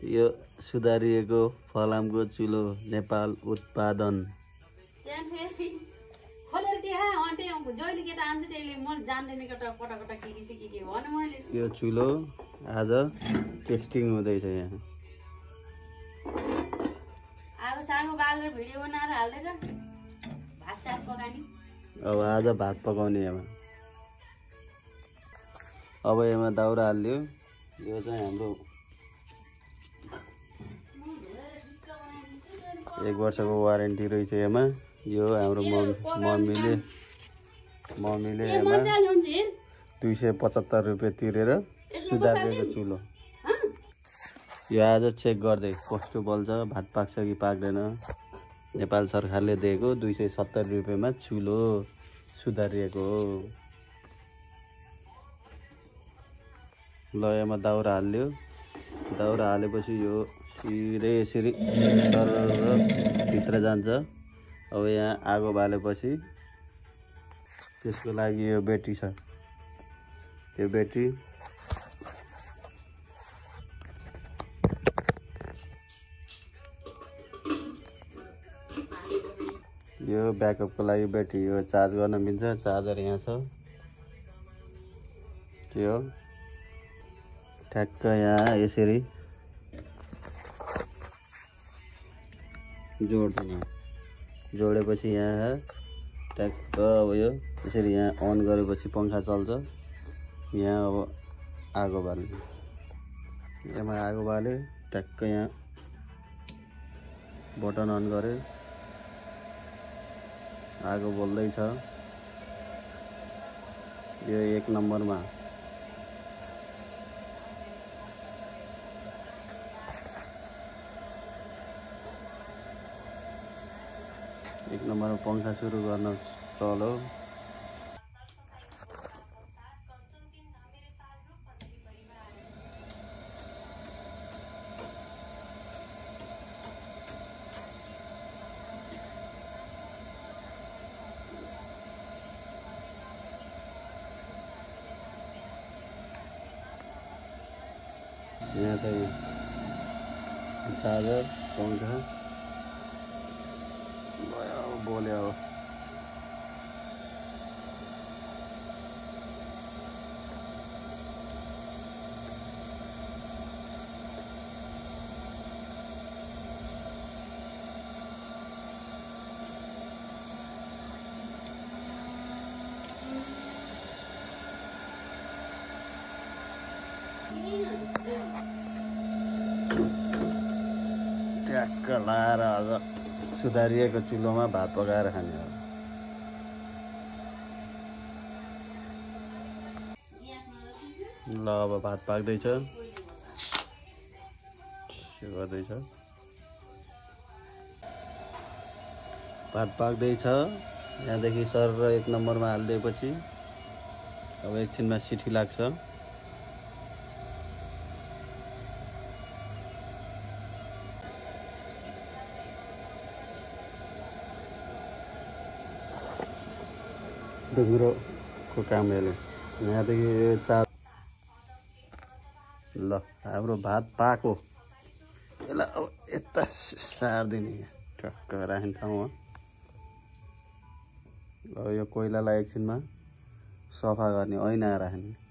यो सुधारिएको फलामको चुलो नेपाल उत्पादन। यो चुलो आज टेस्टिङ हुँदैछ यहाँ। अब आज भात पकाउने यहाँ। अब यहाँ दाउरा हाल्यो। यो चाहिँ हाम्रो 1 वर्षको वारेन्टी रहेछ यसमा। यो हाम्रो मम्मीले यसमा 275 रुपियाँ तिरेर सुधारिएको चुलो। यो आज चेक गर्दै कस्तो बल्छ, भात पाक्छ कि पाक्दैन। नेपाल सरकारले दिएको 270 रुपियाँमा चुलो सुधारिएको हो। ल यसमा दाउरा हाल्यो। दाउरा हालेपछि यो सिधै यसरी भित्र जान्छ। अब यहाँ आगो बालेपछि त्यसको लागि यो ब्याट्री छ। यो ब्याट्री यो ब्याकअपको लागि ब्याट्री। यो चार्ज गर्न मिल्छ। चार्जर यहाँ छ। यो ठ्याक्क यहाँ यसरी जोड्दैन। जोडेपछि यहाँ ट्याक्क अब यो यसरी यहाँ अन गरेपछि पंखा चल्छ। यहाँ अब आगो बाल्ने। यसमा आगो बाले ट्याक्क यहाँ बटन अन गरे आगो बल्दैछ। यो 1 नम्बरमा। एक नम्बरमा पंखा सुरु गर्न चलो। यहाँ चाहिँ चार्जर पंखा बोल्यो। ट्याक्क लाएर आज सुधारिएको चुलोमा भात पकाएर खाने हो। ल अब भात पाक्दैछ। गर्दैछ भात पाक्दैछ। यहाँदेखि सर 1 नम्बरमा हालिदिएपछि अब एकछिनमा सिटी लाग्छ। ढुङ्ग्रोको काम हेर्ने। यहाँदेखि ल हाम्रो भात पाको। यसलाई अब यता सार्दिने टक्क राख्ने ठाउँमा। अब यो कोइलालाई एकछिनमा सफा गर्ने, ऐना राख्ने।